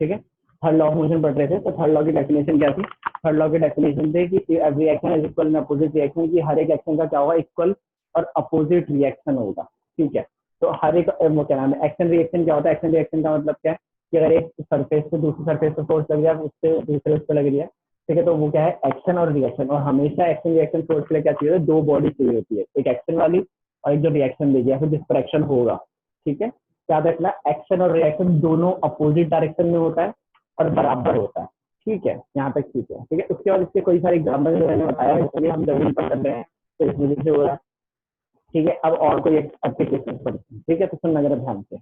ठीक है, third law of motion पढ़ रहे थे, तो थर्ड लॉ की डेफिनेशन क्या थी? थर्ड लॉ की डेफिनेशन थी कि every action is equal in opposite reaction, की हर एक एक्शन का क्या होगा? इक्वल और अपोजिट रिएक्शन होगा। ठीक है, तो हर एक वो क्या नाम है, एक्शन रिएक्शन क्या होता है? एक्शन रिएक्शन का मतलब क्या है कि अगर एक सरफेस से दूसरी सरफेस पर फोर्स लग जाए, उससे दूसरे उस पर लग रही है, ठीक है, तो वो क्या है? एक्शन और रिएक्शन। और हमेशा एक्शन रिएक्शन फोर्स के लिए क्या चाहिए? दो बॉडी चाहिए होती है, एक एक्शन वाली और एक जो रिएक्शन देगी या फिर जिस पर एक्शन होगा। ठीक है, याद रखना एक्शन और रिएक्शन दोनों अपोजिट डायरेक्शन में होता है और बराबर होता है। ठीक है, यहाँ तक ठीक है। ठीक है, उसके बाद इसके कोई सारे एग्जाम्पल मैंने बताया, इसलिए हम जरूर कर रहे हैं, तो इस वजह से हो रहा है। ठीक है, अब और कोई एप्लीकेशन पढ़ते हैं। ठीक है, तो सुनना जरा ध्यान से।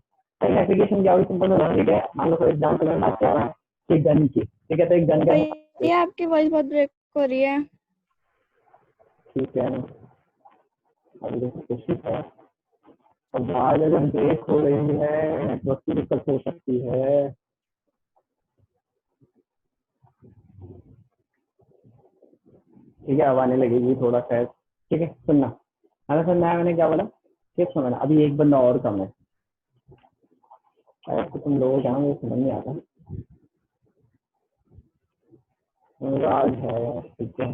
एप्लीकेशन क्या होगी? सिंपल लॉजिक है। मान लो फॉर एग्जाम्पल में बात कर रहा है कि गन की। ठीक है, तो एक गन का, भैया आपकी वॉइस बहुत ब्रेक हो रही है। ठीक है, अभी देखो कोशिश है। अब आवाज अगर ब्रेक हो रही है, नेटवर्क की दिक्कत हो सकती है। ठीक है, अब आने लगेगी थोड़ा शायद। ठीक है, सुनना। अगर सुनना है मैंने क्या बोला? ठीक सुना ना, अभी एक बंदा और कम है। तो तुम लोगों क्या मुझे समझ नहीं आता। राज है, ठीक है,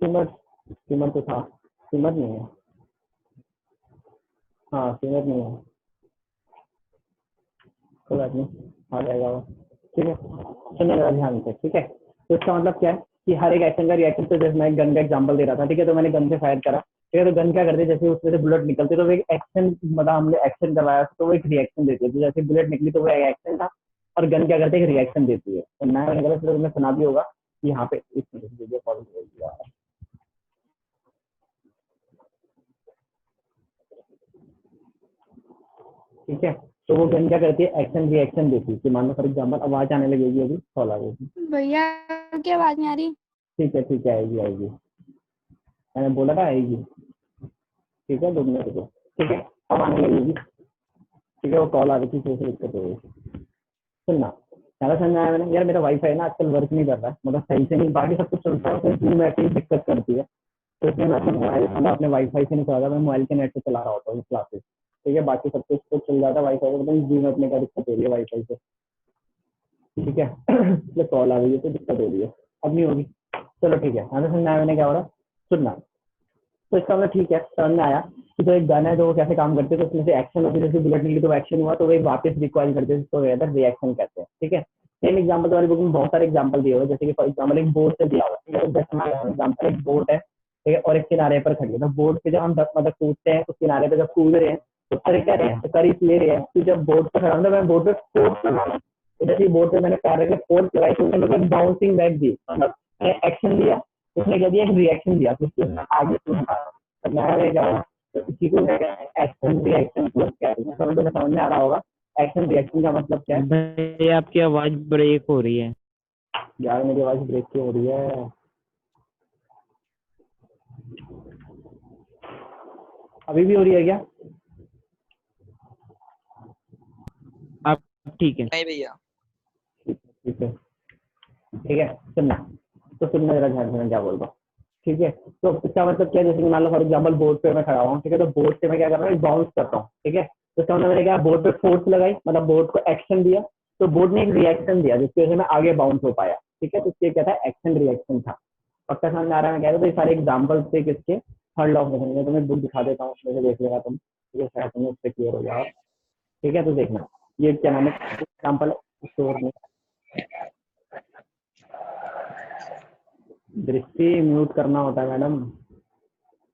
सिमर, सिमर तो था, सिमर नहीं है। हाँ, सिमर नहीं है, कोई बात नहीं, आ जाएगा वो। ठीक है, सुनने जरा ध्यान से। ठीक है, तो इसका मतलब क्या है कि हर एक एक्शन का रिएक्शन, तो जैसे मैं एक गन का एग्जांपल दे रहा था। ठीक है, तो मैंने गन से फायर करा। ठीक है, तो गन क्या करती है? जैसे उसमें से बुलेट निकलती है तो वो एक एक्शन, मतलब हमने एक्शन करवाया तो वो एक रिएक्शन देती है। तो जैसे बुलेट निकली तो वो एक एक्शन था, और गन क्या करती है? एक रिएक्शन देती है। तो मैंने गलत तो तुम्हें सुना भी होगा कि यहाँ पे इस वीडियो कॉल किया। ठीक है, तो वो गन क्या करती है? एक्शन रिएक्शन देती है। कि मान लो फॉर एग्जाम्पल आवाज आने लगेगी, अभी कॉल आ गई। भैया की आवाज नहीं आ रही। ठीक है, आएगी आएगी, मैंने बोला था आएगी। ठीक है, 2 मिनट रुको। ठीक है, अब आने लगेगी। ठीक है, वो कॉल आ रही थी, तो दिक्कत हो गई। सुनना, ज़्यादा समझ में आया मैंने? यार मेरा वाईफाई ना आजकल वर्क नहीं कर रहा है, मतलब सही से नहीं, बाकी सब कुछ चलता है, तो में ऐसी दिक्कत करती है। तो इसमें मैं अपने वाईफाई से नहीं चला रहा, मैं मोबाइल के नेट से चला रहा होता हूँ क्लासेस। ठीक है, बाकी सब कुछ तो चल जाता है वाईफाई पर, मतलब जी में अपने का दिक्कत हो रही है वाईफाई से। ठीक है, इसलिए कॉल आ गई है तो दिक्कत हो रही है, अब नहीं होगी। चलो ठीक है, ज़्यादा समझ में आया मैंने क्या हो रहा? सुनना, तो इसका मतलब ठीक है, समझ में आया कि जो एक गन है तो वो कैसे काम करते हैं। तो उसमें से एक्शन होती है, जैसे बुलेट निकली तो एक्शन हुआ, तो वो एक वापस रिकॉइल करते हैं, तो रिएक्शन कहते हैं। ठीक है, सेम एग्जांपल तुम्हारी बुक में बहुत सारे एग्जांपल दिए हुए, जैसे कि फॉर एग्जांपल एक बोर्ड से दिया हुआ है। जैसे एग्जांपल एक बोर्ड है, ठीक है, और एक किनारे पर खड़ी है। तो बोर्ड पे जब हम 10 मतलब कूदते हैं, उस किनारे पे जब कूद रहे हैं तो कर क्या रहे हैं? तो कर ले रहे हैं। तो जब बोर्ड पे खड़ा हूँ, मैं बोर्ड पे फोर्स लगा, तो जैसे बोर्ड पे मैंने पैर रख फोर्स लगाई, तो मैंने बाउंसिंग बैक दी, मतलब एक्शन दिया, उसने क्या दिया? एक रिएक्शन दिया, तो आगे इसी को एक्शन रिएक्शन प्लस क्या है? समझ में आ रहा होगा एक्शन रिएक्शन का मतलब क्या है? भाई आपकी आवाज ब्रेक हो रही है। यार मेरी आवाज ब्रेक क्यों हो रही है? अभी भी हो रही है क्या? आप ठीक है? नहीं भैया। ठीक है, ठीक है, सुनना, तो सुनना जरा ध्यान से मैं क्या बोल रहा हूँ। ठीक है, तो इसका मतलब क्या है? जैसे कि मान लो फॉर एग्जाम्पल बोर्ड पे मैं खड़ा हूँ, ठीक है, तो बोर्ड से मैं क्या कर रहा हूँ? बाउंस कर रहा हूँ। ठीक है, तो इसका मतलब मैंने क्या बोर्ड पे फोर्स लगाई, मतलब बोर्ड को एक्शन दिया, तो बोर्ड ने एक रिएक्शन दिया जिसकी वजह से मैं आगे बाउंस हो पाया। ठीक है, तो इसलिए क्या था? एक्शन रिएक्शन था। पक्का समझ में आ रहा है मैं कह रहा हूँ? तो ये सारे एग्जाम्पल्स थे किसके? थर्ड लॉ ऑफ मोशन के। तो मैं बुक दिखा देता हूँ, उसमें से देख लेगा तुम, ठीक है, शायद तुम्हें उससे क्लियर हो जाए। ठीक है, तो देखना, ये क्या नाम है एग्जाम्पल है स्टोर में। दृष्टि म्यूट करना होता है मैडम।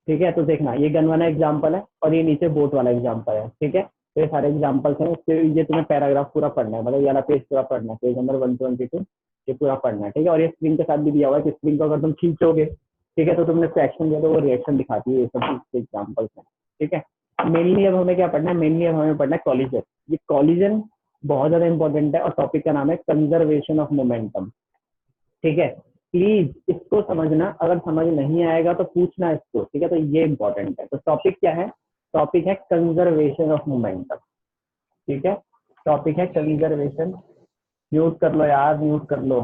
ठीक है, तो देखना, ये गन वाला एग्जाम्पल है और ये नीचे बोट वाला एग्जाम्पल है। ठीक है, तो ये सारे एग्जाम्पल्स हैं, इसके ये तुम्हें पैराग्राफ पूरा पढ़ना है, मतलब ये वाला पेज पूरा पढ़ना है, पेज नंबर 122 ये पूरा पढ़ना है। ठीक है, और ये स्क्रीन के साथ भी दिया हुआ है कि स्क्रीन को अगर तुम खींचोगे, ठीक है, तो तुमने इसको एक्शन दिया तो वो रिएक्शन दिखाती है। ये सब एग्जाम्पल्स हैं। ठीक है, मेनली अब हमें क्या पढ़ना है? मेनली अब हमें पढ़ना है कॉलिजन। ये कॉलिजन बहुत ज्यादा इंपॉर्टेंट है और टॉपिक का नाम है कंजर्वेशन ऑफ मोमेंटम। ठीक है, प्लीज इसको समझना, अगर समझ नहीं आएगा तो पूछना इसको। ठीक है, तो ये इंपॉर्टेंट है। तो टॉपिक क्या है? टॉपिक है कंजर्वेशन ऑफ मोमेंटम। ठीक है, टॉपिक है कंजर्वेशन। म्यूट कर लो यार, म्यूट कर लो।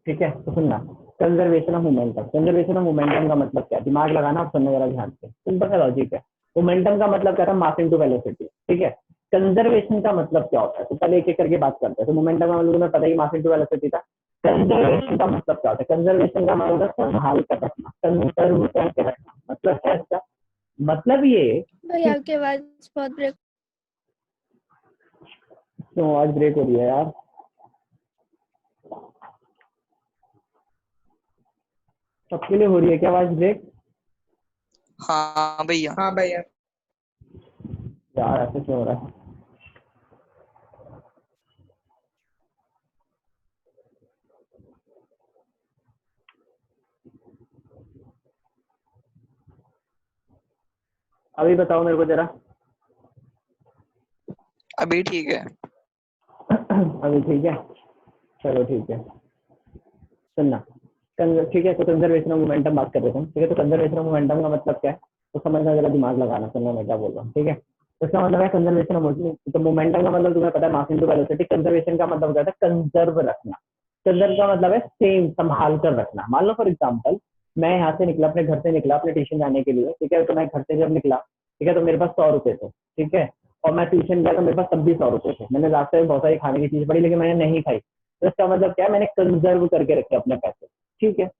ठीक है, तो सुनना, conservation of momentum. Conservation of momentum का मतलब क्या है? दिमाग लगाना और सुनने जरा ध्यान से, सिंपल सा लॉजिक है। मोमेंटम का मतलब क्या था? मास इनटू वेलोसिटी। ठीक है। कंजर्वेशन का मतलब क्या होता है, तो पहले एक एक करके बात करते हैं। तो मोमेंटम का मतलब तुम्हें पता ही, मास इनटू वेलोसिटी था। कंजर्वेशन का मतलब क्या होता है? कंजर्वेशन का मतलब संभाल कर रखना, कंजर्व करके रखना। मतलब है इसका मतलब ये भाई कि आपकी आवाज बहुत ब्रेक। क्यों आज ब्रेक हो रही है यार? सबके लिए हो रही है क्या आवाज ब्रेक? हाँ भैया। हाँ भैया। यार ऐसे क्यों हो रहा है? अभी बताओ मेरे को जरा। अभी ठीक है। अभी ठीक है, चलो ठीक है। सुनना, ठीक है। तो कंजर्वेशन ऑफ मोमेंटम बात कर रहे थे, ठीक है। तो कंजर्वेशन ऑफ मोमेंटम का मतलब क्या है, तो समझना, जरा दिमाग लगाना, सुनना मैं क्या बोल रहा हूँ, ठीक है। तो इसका मतलब है कंजर्वेशन ऑफ, तो मोमेंटम का मतलब तुम्हें पता है, मास इनटू वेलोसिटी। कंजर्वेशन का मतलब क्या है? कंजर्व रखना। कंजर्व का मतलब है सेम, संभाल कर रखना। मान लो फॉर एग्जाम्पल, मैं यहाँ से निकला, अपने घर से निकला अपने ट्यूशन जाने के लिए, ठीक है। तो मैं घर से जब निकला, ठीक है, तो मेरे पास 100 रुपए थे, ठीक है। और मैं ट्यूशन गया तो मेरे पास तब भी 100 रुपए थे। मैंने रास्ते में बहुत सारी खाने की चीज पड़ी, लेकिन मैंने नहीं खाई। तो इसका मतलब क्या है? मैंने कंजर्व करके रखे अपने पैसे, ठीक है।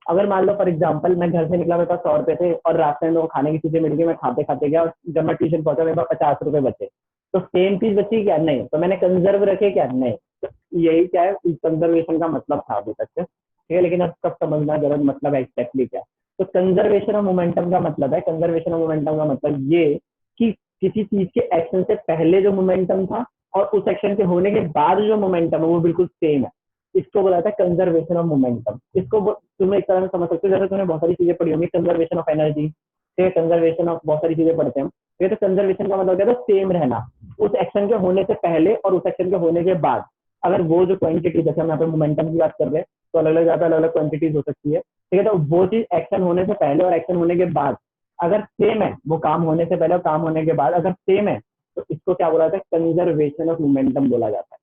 अगर मान लो फॉर एग्जाम्पल, मैं घर से निकला, मेरे पास 100 रुपए थे और रास्ते में मेरे को खाने की चीजें मिल गई, मैं खाते खाते गया और जब मैं ट्यूशन पहुंचा मेरे पास 50 रुपए बचे, तो सेम चीज बची क्या? नहीं। तो मैंने कंजर्व रखे क्या? नहीं। तो यही क्या है, कंजर्वेशन का मतलब था अभी तक से, ठीक है। लेकिन अब कब समझना जरा मतलब एग्जैक्टली क्या। तो कंजर्वेशन ऑफ मोमेंटम का मतलब है, कंजर्वेशन ऑफ मोमेंटम का मतलब ये कि किसी चीज के एक्शन से पहले जो मोमेंटम था और उस एक्शन के होने के बाद जो मोमेंटम है वो बिल्कुल सेम है। इसको बोला था कंजर्वेशन ऑफ मोमेंटम। इसको तुम्हें एक तरह से समझ सकते हो, जैसे तुमने बहुत सारी चीजें पढ़ी होंगी, कंजर्वेशन ऑफ एनर्जी, ठीक है, कंजर्वेशन ऑफ बहुत सारी चीजें पढ़ते हैं। ठीक है, तो कंजर्वेशन का मतलब क्या है? सेम रहना उस एक्शन के होने से पहले और उस एक्शन के होने के बाद। अगर वो जो क्वांटिटी, जैसे हम यहाँ पे मोमेंटम की बात कर रहे हैं, तो अलग अलग ज्यादा अलग अलग क्वांटिटीज हो सकती है, ठीक है। तो वो चीज एक्शन होने से पहले और एक्शन होने के बाद अगर सेम है, वो काम होने से पहले और काम होने के बाद अगर सेम है, तो इसको क्या बोला जाता है? कंजर्वेशन ऑफ मोमेंटम बोला जाता है।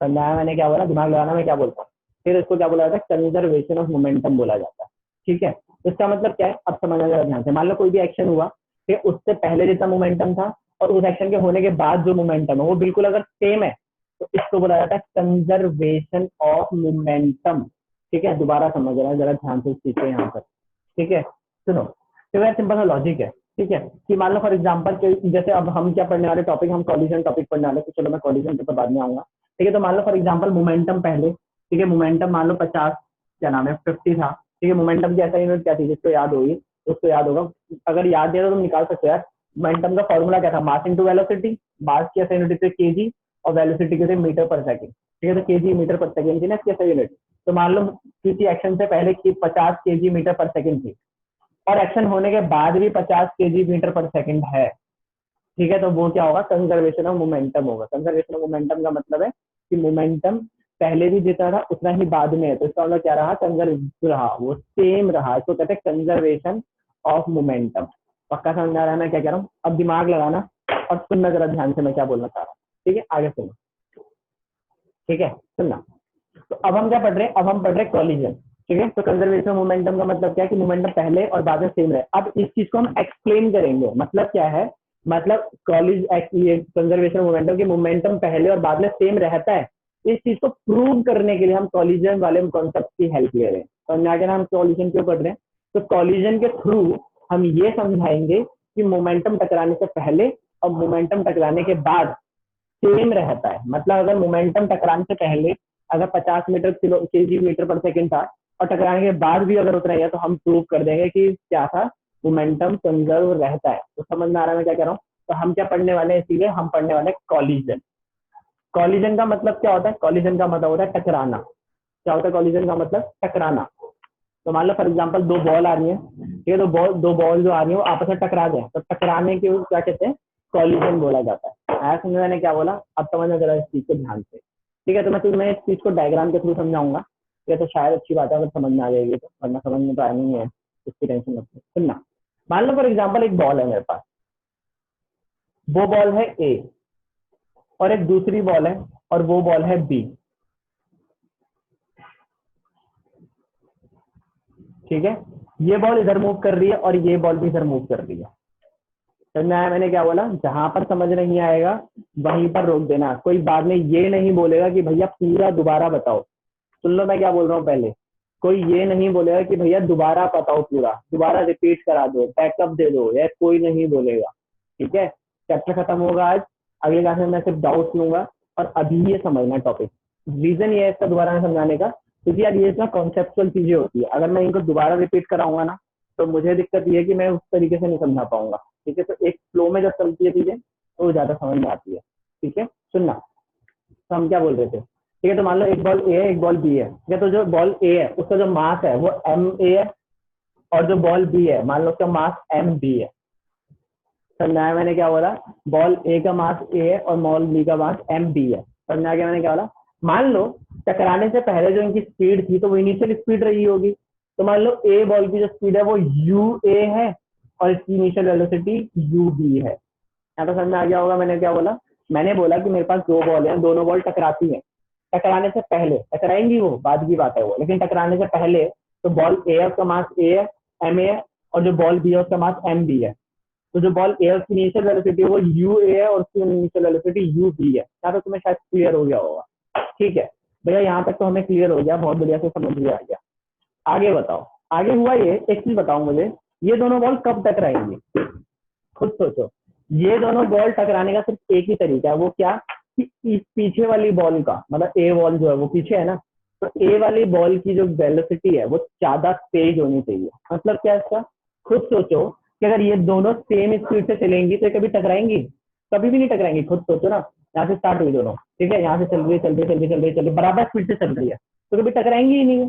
समझाया मैंने क्या बोला? दिमाग लगाना मैं क्या बोलता हूँ। फिर इसको क्या बोला जाता है? कंजर्वेशन ऑफ मोमेंटम बोला जाता है, ठीक है। इसका मतलब क्या है, अब समझना जरा ध्यान से। मान लो कोई भी एक्शन हुआ, ठीक है, उससे पहले जितना मोमेंटम था और उस एक्शन के होने के बाद जो मोमेंटम है वो बिल्कुल अगर सेम है, तो इसको बोला जाता है कंजर्वेशन ऑफ मोमेंटम, ठीक है। दोबारा समझ रहा है, जरा ध्यान से इस चीज को यहाँ पर, ठीक है। सुनो, तो वह सिंपल सा लॉजिक है, ठीक है। कि मान लो फॉर एग्जाम्पल, जैसे अब हम क्या पढ़ने वाले टॉपिक, हम कॉलिजन टॉपिक पढ़ने वाले, तो चलो मैं कॉलिजन के ऊपर बाद में आऊंगा, ठीक है। तो मान लो फॉर एग्जाम्पल मोमेंटम पहले, ठीक है, मोमेंटम मान लो 50, क्या नाम है, 50 था, ठीक है। मोमेंटम की ऐसा यूनिट क्या थी, जिसको याद होगी उसको याद होगा, अगर याद है तो तुम निकाल सकते हो यार। मोमेंटम का फॉर्मूला क्या था? Mass into velocity. मास की ऐसा यूनिट थे केजी और वेलोसिटी के थे मीटर पर सेकंड, ठीक है। तो केजी मीटर पर सेकंड थी ना इसकी ऐसा यूनिट। तो मान लो किसी एक्शन से पहले की 50 केजी मीटर पर सेकंड थी और एक्शन होने के बाद भी 50 केजी मीटर पर सेकंड है, ठीक है। तो वो क्या होगा? कंजर्वेशन ऑफ मोमेंटम होगा। कंजर्वेशन ऑफ मोमेंटम का मतलब है कि मोमेंटम पहले भी जितना था उतना ही बाद में है, तो इसका मतलब क्या रहा? कंजर्व रहा, वो सेम रहा। इसको कहते हैं कंजर्वेशन ऑफ मोमेंटम। पक्का समझ आ रहा है मैं क्या कह रहा हूँ? अब दिमाग लगाना और सुनना जरा ध्यान से मैं क्या बोलना चाह रहा हूँ, ठीक है। आगे सुनो, ठीक है, सुनना। तो अब हम क्या पढ़ रहे हैं? अब हम पढ़ रहे हैं कॉलिजन, ठीक है। तो कंजर्वेशन ऑफ मोमेंटम का मतलब क्या है? कि मोमेंटम पहले और बाद में सेम रहे। अब इस चीज को हम एक्सप्लेन करेंगे, मतलब क्या है, मतलब कंजर्वेशन ऑफ मोमेंटम की मोमेंटम पहले और बाद में सेम रहता है, इस चीज को प्रूव करने के लिए हम कॉलिजन वाले कॉन्सेप्ट की हेल्प ले रहे हैं। तो क्या हम कॉलिजन क्यों पढ़ रहे हैं? तो कॉलिजन के थ्रू हम ये समझाएंगे कि मोमेंटम टकराने से पहले और मोमेंटम टकराने के बाद सेम रहता है। मतलब अगर मोमेंटम टकराने से पहले अगर 50 मीटर किलो केजी मीटर पर सेकंड था और टकराने के बाद भी अगर उतना ही है, तो हम प्रूव कर देंगे कि क्या था? मोमेंटम कंजर्व रहता है। तो समझ में आ रहा है मैं क्या कह रहा हूँ? तो हम क्या पढ़ने वाले हैं? इसीलिए हम पढ़ने वाले हैं कॉलिजन। कॉलिजन का मतलब क्या होता है? कॉलिजन का मतलब होता है टकराना। क्या होता है कॉलिजन का मतलब? टकराना। तो मान लो फॉर एग्जाम्पल दो बॉल आ रही है, ठीक है। तो दो बॉल जो आ रही है वो आपस में टकरा जाए, तो टकराने के क्या कहते हैं? कॉलिजन बोला जाता है। आया समझ? मैंने क्या बोला? अब समझना जरा इस चीज को ध्यान से, ठीक है। तो मैं तुम्हें इस चीज को डायग्राम के थ्रू समझाऊंगा, ठीक है। तो शायद अच्छी बात है अगर समझ में आ जाएगी, तो वरना समझ में तो आया नहीं है, इसकी टेंशन मत लो। सुनना, मान लो फॉर एग्जाम्पल एक बॉल है मेरे पास, वो बॉल है ए, और एक दूसरी बॉल है और वो बॉल है बी, ठीक है। ये बॉल इधर मूव कर रही है और ये बॉल भी इधर मूव कर रही है, समझ में आया मैंने क्या बोला? जहां पर समझ नहीं आएगा वहीं पर रोक देना। कोई बाद में ये नहीं बोलेगा कि भैया पूरा दोबारा बताओ। सुन लो मैं क्या बोल रहा हूँ पहले। कोई ये नहीं बोलेगा कि भैया दोबारा बताओ, पूरा दोबारा रिपीट करा दो, बैकअप दे दो, या कोई नहीं बोलेगा। ठीक है, चैप्टर खत्म होगा आज। अगले क्लास में मैं सिर्फ डाउट लूंगा और अभी ये समझना टॉपिक। रीजन ये है इसका दोबारा में समझाने का, क्योंकि यार ये इसमें कॉन्सेप्चुअल चीजें होती है। अगर मैं इनको दोबारा रिपीट कराऊंगा ना तो मुझे दिक्कत ये है कि मैं उस तरीके से नहीं समझा पाऊंगा। ठीक है, तो एक फ्लो में जब चलती है चीजें तो वो ज्यादा समझ में आती है। ठीक है, सुनना। तो हम क्या बोल रहे थे? ठीक है, तो मान लो एक बॉल ए है, एक बॉल बी है। ठीक है, तो जो बॉल ए है उसका जो मास है वो एम ए है, और जो बॉल बी है मान लो उसका मास एम बी है। समझाया मैंने क्या बोला? बॉल ए का मास ए है और बॉल बी का मास एम बी है। समझा गया मैंने क्या बोला? मान लो टकराने से पहले जो इनकी स्पीड थी तो वो इनिशियल स्पीड रही होगी। तो मान लो ए बॉल की जो स्पीड है वो यू ए है और इसकी इनिशियल वेलोसिटी यू बी है। यहाँ तो समझ में आ गया होगा मैंने क्या बोला? मैंने बोला कि मेरे पास दो बॉल है, दोनों बॉल टकराती हैं। टकराने से पहले, टकराएंगी वो बाद की बात है वो, लेकिन टकराने से पहले तो बॉल ए है उसका मास ए है, एम ए है, और जो बॉल बी है उसका मास एम बी है। तो जो बॉल ए है उसकी इनिशियल वेलोसिटी वो यू ए है और उसकी इनिशियल वेलोसिटी यू बी है। यहाँ तो तुम्हें शायद क्लियर हो गया होगा। ठीक है भैया, यहाँ तक तो हमें क्लियर हो गया, बहुत बढ़िया से समझ में आ गया। आगे बताओ, आगे हुआ ये, एक चीज बताओ मुझे, ये दोनों बॉल कब टकराएंगी? खुद सोचो। ये दोनों बॉल टकराने का सिर्फ एक ही तरीका है, वो क्या? कि इस पीछे वाली बॉल का, मतलब ए बॉल जो है वो पीछे है ना, तो ए वाली बॉल की जो वेलोसिटी है वो ज्यादा तेज होनी चाहिए। मतलब क्या इसका? खुद सोचो कि अगर ये दोनों सेम स्पीड से चलेंगी तो कभी टकराएंगी? कभी भी नहीं टकराएंगी। खुद सोचो ना, यहाँ से स्टार्ट हुई दोनों, ठीक है, यहाँ से चल रही चल रही बराबर स्पीड से चल रही है, तो कभी टकराएंगी ही नहीं।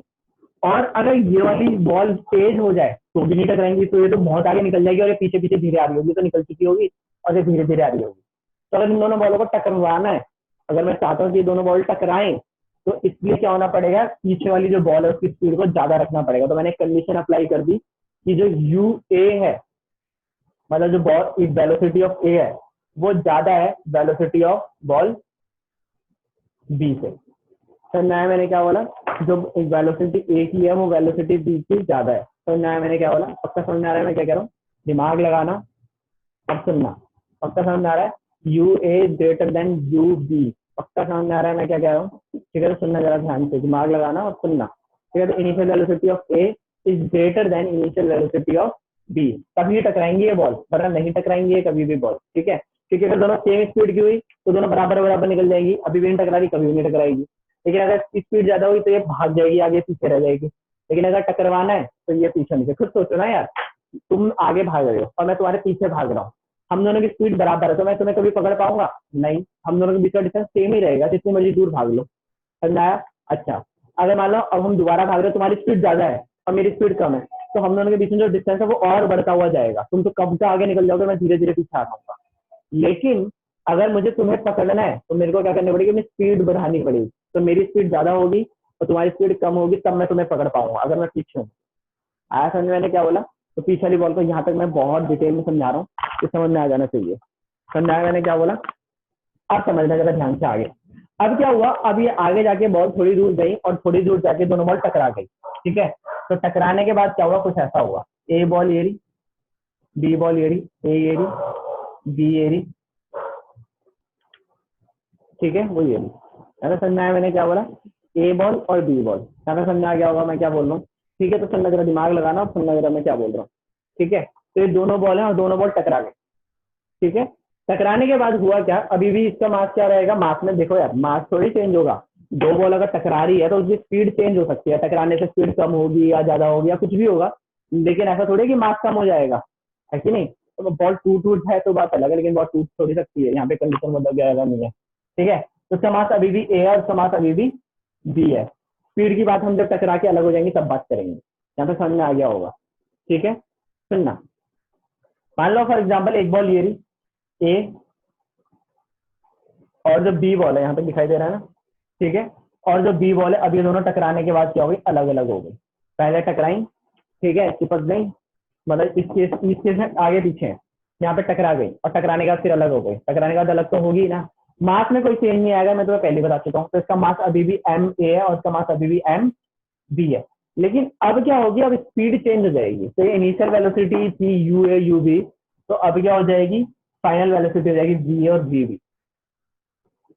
और अगर ये वाली बॉल तेज हो जाए तो भी नहीं टकराएंगी, तो ये तो बहुत आगे निकल जाएगी और ये पीछे पीछे धीरे आ रही होगी, तो निकल चुकी होगी और ये धीरे धीरे आ रही होगी। तो अगर इन दोनों बॉलों को टकराना है, अगर मैं चाहता हूँ कि दोनों बॉल टकराएं, तो इसलिए क्या होना पड़ेगा? पीछे वाली जो बॉल है उसकी स्पीड को ज्यादा रखना पड़ेगा। तो मैंने एक कंडीशन अप्लाई कर दी कि जो यू ए है, मतलब जो बॉल वेलोसिटी ऑफ ए है वो ज्यादा है वेलोसिटी ऑफ बॉल बी से। समझ आया मैंने क्या बोला? जो वेलोसिटी ए की है वो वेलोसिटी बी की ज्यादा है। समझ आया मैंने क्या बोला? पक्का समझ में आ रहा है मैं क्या कह रहा हूँ? दिमाग लगाना, अब सुनना। पक्का समझ में आ रहा है? U A greater than U B. पक्का समझ में आ रहा है मैं क्या कह रहा हूँ? ठीक है, तो सुनना जरा ध्यान से, दिमाग लगाना और सुनना। ठीक है, तो initial velocity of A is greater than initial velocity of B. कभी टकराएंगी ये बॉल, वरना नहीं टकराएंगी ये कभी भी बॉल। ठीक है, क्योंकि अगर दोनों सेम स्पीड की हुई तो दोनों बराबर बराबर निकल जाएंगी, अभी भी नहीं टकरा रही, कभी भी नहीं टकराएगी। लेकिन अगर स्पीड ज्यादा हुई तो ये भाग जाएगी, आगे पीछे रह जाएगी। लेकिन अगर टकरवाना है तो ये पीछे नीचे। खुद सोचो ना यार, तुम आगे भाग रहे हो और मैं तुम्हारे पीछे भाग रहा हूँ, हम दोनों की स्पीड बराबर है, तो मैं तुम्हें कभी पकड़ पाऊंगा? नहीं। हम दोनों के बीच का डिस्टेंस सेम ही रहेगा, जितनी मर्जी दूर भाग लो। समझ आया? अच्छा, अगर मान लो अब हम दोबारा भाग रहे हो, तुम्हारी स्पीड ज्यादा है और मेरी स्पीड कम है, तो हम दोनों के बीच में जो डिस्टेंस है वो और बढ़ता हुआ जाएगा। तुम तो कब से आगे निकल जाओगे, मैं धीरे धीरे पीछे आ जाऊंगा। लेकिन अगर मुझे तुम्हें पकड़ना है तो मेरे को क्या करनी पड़ेगी? अपनी स्पीड बढ़ानी पड़ेगी। तो मेरी स्पीड ज्यादा होगी और तुम्हारी स्पीड कम होगी, तब मैं तुम्हें पकड़ पाऊंगा अगर मैं पीछे हूँ। आया समझ? मैंने क्या बोला? तो पीछे वाली बॉल को यहाँ तक मैं बहुत डिटेल में समझा रहा हूँ, तो समझ में आ जाना चाहिए। समझाया मैंने क्या बोला? अब समझना जरा ध्यान से आगे। अब क्या हुआ? अब ये आगे जाके बॉल थोड़ी दूर गई और थोड़ी दूर जाके दोनों बॉल टकरा गई। ठीक है, तो टकराने के बाद क्या हुआ? कुछ ऐसा हुआ, ए बॉल ये रही, बी बॉल ये रही, ए ये रही, बी ये रही। ठीक है, वो ये रही। समझ में आया मैंने क्या बोला? ए बॉल और बी बॉल। समझ में आ गया होगा मैं क्या बोल रहा हूँ? ठीक है, तो सुनना जरा, दिमाग लगाना और सुनना जरा मैं क्या बोल रहा हूँ। ठीक है, तो ये दोनों बॉल हैं और दोनों बॉल टकरा गए। ठीक है, टकराने के बाद हुआ क्या? अभी भी इसका मास क्या रहेगा? मास में देखो यार, मास थोड़ी चेंज होगा। दो बॉल अगर टकरा रही है तो उसकी स्पीड चेंज हो सकती है, टकराने से स्पीड कम होगी या ज्यादा होगी या कुछ भी होगा, लेकिन ऐसा थोड़ी कि मास कम हो जाएगा, है कि नहीं? तो बॉल टूट है तो बात अलग है, लेकिन बॉल टूट थोड़ी सकती है, यहाँ पे कंडीशन बदल जाएगा नहीं है। ठीक है, तो उसका मास अभी भी ए है और उसका मास अभी भी बी है। स्पीड की बात हम जब टकरा के अलग हो जाएंगे तब बात करेंगे। यहाँ पे समझ में आ गया होगा? ठीक है, सुनना। मान लो फॉर एग्जाम्पल एक बॉल ये रही ए और जो बी बॉल है, यहाँ पे दिखाई दे रहा है ना? ठीक है, और जो बी बॉल है, अब ये दोनों टकराने के बाद क्या हो गई? अलग अलग हो गई। पहले टकराई, ठीक है, चिपक गई, मतलब इस केस में आगे पीछे, यहाँ पे टकरा गई और टकराने के बाद फिर अलग हो गई। टकराने के बाद अलग तो होगी ना, मास में कोई चेंज नहीं आएगा, मैं तुम्हें पहले बता चुका हूँ। तो इसका मास अभी भी एम ए है और इसका मास अभी भी एम बी है। लेकिन अब क्या होगी? अब स्पीड चेंज हो जाएगी। तो ये इनिशियल वेलोसिटी थी यू ए यू बी, तो अब क्या हो जाएगी, फाइनल वेलोसिटी हो जाएगी v और vb।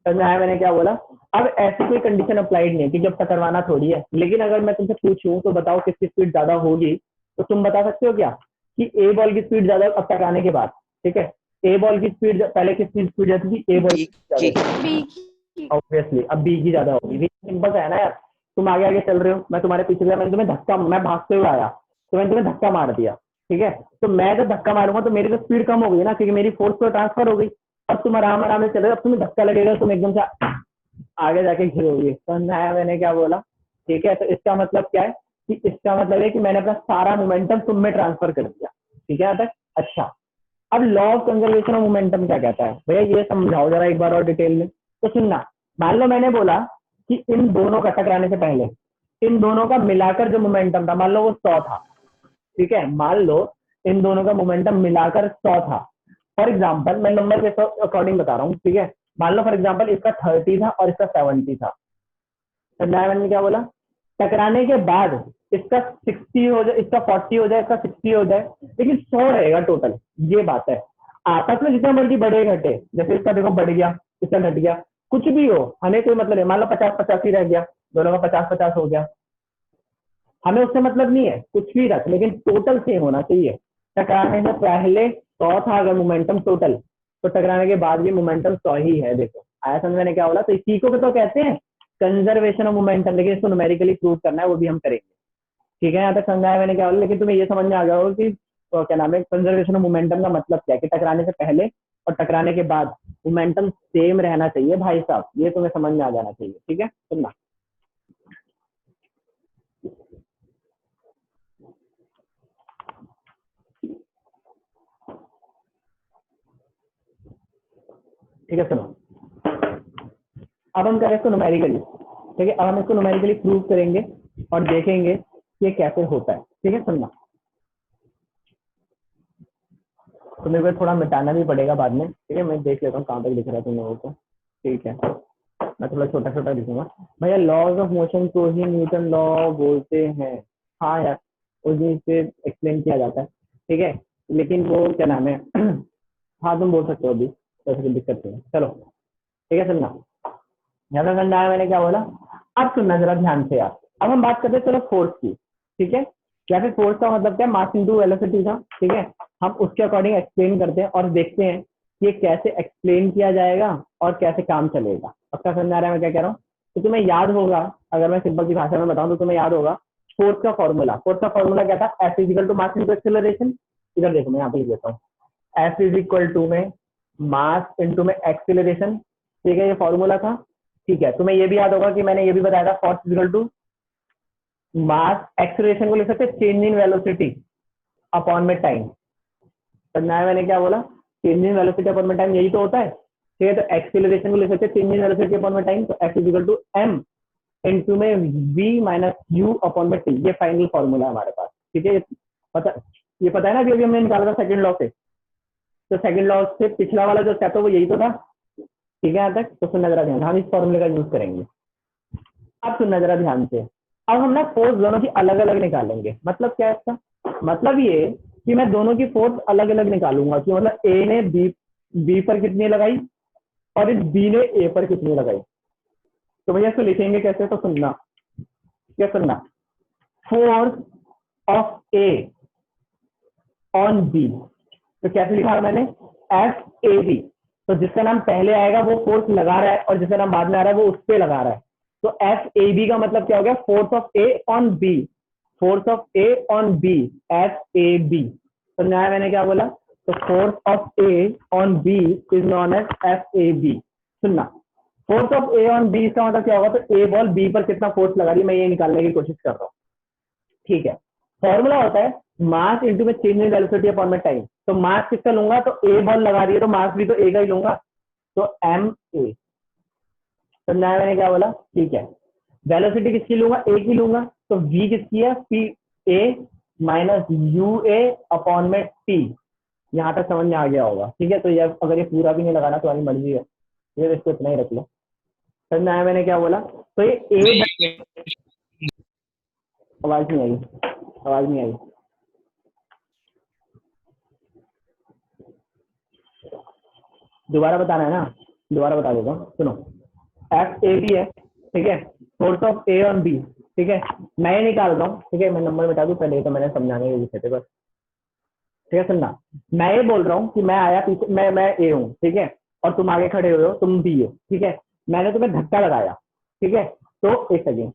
समझ में आया मैंने क्या बोला। अब ऐसी कोई कंडीशन अप्लाइड नहीं है क्योंकि अब टकराना थोड़ी है, लेकिन अगर मैं तुमसे पूछूं तो बताओ किसकी स्पीड ज्यादा होगी, तो तुम बता सकते हो क्या कि ए बॉल की स्पीड ज्यादा अब टकराने के बाद, ठीक है। ए बॉल की स्पीड पहले किसकी स्पीड जाती थी, ए बॉल की ज्यादा, बी की। ऑब्वियसली अब बी की ज्यादा होगी। सिंपल है ना यार, तुम आगे आगे चल रहे हो, मैं तुम्हारे पीछे गया, मैंने तुम्हें धक्का, मैं भागते हुए आया तो मैंने तुम्हें धक्का मार दिया, ठीक है। तो मैं जब धक्का मारूंगा तो मेरी तो स्पीड कम हो गई ना, क्योंकि मेरी फोर्स तो ट्रांसफर हो गई। अब तुम आराम आराम से चल रहे हो, अब तुम्हें धक्का लगेगा, तुम एकदम से आगे जाके गिरोगे। समझ आया मैंने क्या बोला, ठीक है। तो इसका मतलब क्या है कि इसका मतलब है कि मैंने अपना सारा मोमेंटम तुम में ट्रांसफर कर दिया, ठीक है तक। अच्छा, अब law of conservation of momentum क्या कहता है भैया, ये समझाओ जरा एक बार और डिटेल में। तो सुनना, मान लो मैंने बोला कि इन दोनों का टकराने से पहले इन दोनों का मिलाकर जो मोमेंटम था, मान लो वो 100 था, ठीक है। मान लो इन दोनों का मोमेंटम मिलाकर 100 था। फॉर एग्जाम्पल मैं नंबर के अकॉर्डिंग बता रहा हूँ, ठीक है। मान लो फॉर एग्जाम्पल इसका 30 था और इसका 70 था। मैंने क्या बोला, टकराने के बाद इसका 60 हो जाए, इसका 40 हो जाए, इसका 60 हो जाए, लेकिन 100 रहेगा टोटल। ये बात है, आपस में जितना मर्जी बढ़े घटे, जैसे इसका देखो बढ़ गया, इसका घट गया, कुछ भी हो, हमें कोई मतलब नहीं। मान लो 50-50 ही रह गया, दोनों का 50-50 हो गया, हमें उससे मतलब नहीं है, कुछ भी रख, लेकिन टोटल सेम होना चाहिए। टकराने से पहले 100 था अगर मोमेंटम टोटल, तो टकराने के बाद भी मोमेंटम 100 ही है। देखो आया समझ में क्या बोला। तो इसी को तो कहते हैं कंजर्वेशन ऑफ मोमेंटम, लेकिन इसको न्यूमेरिकली प्रूव करना है, वो भी हम करेंगे, ठीक है। यहाँ तक समझाया मैंने क्या बोला, लेकिन तुम्हें ये समझ में आ गया होगा कि क्या नाम है, कंजर्वेशन ऑफ मोमेंटम का मतलब क्या है, कि टकराने से पहले और टकराने के बाद मोमेंटम सेम रहना चाहिए भाई साहब, ये तुम्हें समझ में आ जाना चाहिए, ठीक है। सुनना, ठीक है। सुनो, अब हम करें इसको न्यूमेरिकली, ठीक है। अब हम इसको न्यूमेरिकली प्रूव करेंगे और देखेंगे कि ये कैसे होता है, ठीक है। सुनना, तो मेरे को थोड़ा मिटाना भी पड़ेगा बाद में, ठीक है। मैं देख लेता हूँ कहाँ तक दिख रहा है तुम लोगों को, ठीक है। मैं थोड़ा छोटा छोटा लिखूंगा भैया। लॉज ऑफ मोशन को ही न्यूटन लॉ बोलते हैं। हाँ यार, उसी से एक्सप्लेन किया जाता है, ठीक है। लेकिन वो क्या नाम है हाँ तुम बोल सकते हो अभी, वैसे कोई दिक्कत नहीं है। चलो ठीक है। सुनना, ज्यादा ठंडा है, मैंने क्या बोला। अब सुनना जरा ध्यान से यार। अब हम बात करते हैं चलो फोर्स की, ठीक है। या फिर फोर्स का मतलब क्या, मास इंटू वेलोसिटी था, ठीक है। हम उसके अकॉर्डिंग एक्सप्लेन करते हैं और देखते हैं कि ये कैसे एक्सप्लेन किया जाएगा और कैसे काम चलेगा। पक्का समझ आ रहा है मैं क्या कह रहा हूँ। तो तुम्हें याद होगा, अगर मैं सिंपल की भाषा में बताऊं तो तुम्हें याद होगा फोर्स का फॉर्मूला। फोर्स का फॉर्मूला क्या था, F is equal to mass into acceleration. इधर देखो मैं यहाँ पे लिख देता हूँ, एफ इज इक्वल टू में मास इंटू में एक्सेलरेशन, ठीक है। ये फॉर्मूला था, ठीक है। तुम्हें ये भी याद होगा कि मैंने ये भी बताया था, force is equal to mass, acceleration को लिख सकते हैं चेंज इन वेलोसिटी अपॉन में टाइम। समझना है मैंने क्या बोला, चेंज इन वेलोसिटी अपॉन में टाइम, यही तो होता है, ठीक है। तो एक्सेलरेशन को लिख सकते हैं चेंज इन वेलोसिटी अपॉन में टाइम, तो X is equal to M into में वी माइनस यू अपॉन में टी। ये फाइनल फॉर्मूला है हमारे पास, ठीक है। ये पता है ना, अभी हमने निकाला था सेकंड लॉ से, तो सेकंड लॉ से पिछला वाला जो स्टेप है वो यही तो था, ठीक है। यहाँ तक तो सुनना जरा ध्यान, हम इस फॉर्मूले का यूज करेंगे। अब सुनना जरा ध्यान से, अब हम ना फोर्स दोनों की अलग अलग निकालेंगे। मतलब क्या है इसका, मतलब ये कि मैं दोनों की फोर्स अलग अलग निकालूंगा, कि मतलब ए ने बी पर कितनी लगाई और इस बी ने ए पर कितनी लगाई। तो भैया इसको लिखेंगे कैसे, तो सुनना, क्या सुनना, force of A on B, तो कैसे लिखा है मैंने, एफ ए बी। तो जिसका नाम पहले आएगा वो फोर्स लगा रहा है और जिसका नाम बाद में आ रहा है वो उस पर लगा रहा है। तो एफ ए बी का मतलब क्या हो गया, force of A on b, force of A on b, f a b. तो न्याय मैंने क्या बोला, तो force of A on b is known as f a b. सुनना, force of A on b इसका मतलब क्या होगा, तो ए बॉल बी पर कितना फोर्स लगा रही है, मैं ये निकालने की कोशिश कर रहा हूँ, ठीक है। फॉर्मूला होता है मास इंटू में चेंज इन वेलोसिटी अपॉन में टाइम। तो मास किसका लूंगा, तो ए बॉल लगा रही है तो मास भी तो ए का ही लूंगा, तो एम ए। समझाया मैंने क्या बोला, ठीक है। वेलोसिटी किसकी लूंगा, ए की लूंगा, तो वी किसकी है, P A minus you A upon में टी। यहाँ तक समझ में आ गया होगा, ठीक है। तो ये अगर ये पूरा भी नहीं लगाना तो तुम्हारी मर्जी है, ये इसको इतना ही रख लो। समझ में आया मैंने क्या बोला। तो ये ए, आवाज नहीं आई, आवाज नहीं आई। दोबारा बताना है ना, दोबारा बता देता हूँ, सुनो। एफ ए बी है, ठीक है, force of A on B, ठीक है, मैं ये निकाल रहा हूँ, ठीक है, मैं नंबर बता दूं पहले, तो मैंने समझाने के विषय थे बस, ठीक है। सुनना, मैं ये बोल रहा हूँ कि मैं आया पीछे, मैं ए हूँ, ठीक है, और तुम आगे खड़े हुए हो, तुम बी हो, ठीक है, मैंने तुम्हें धक्का लगाया, ठीक है, तो एक सेकेंड,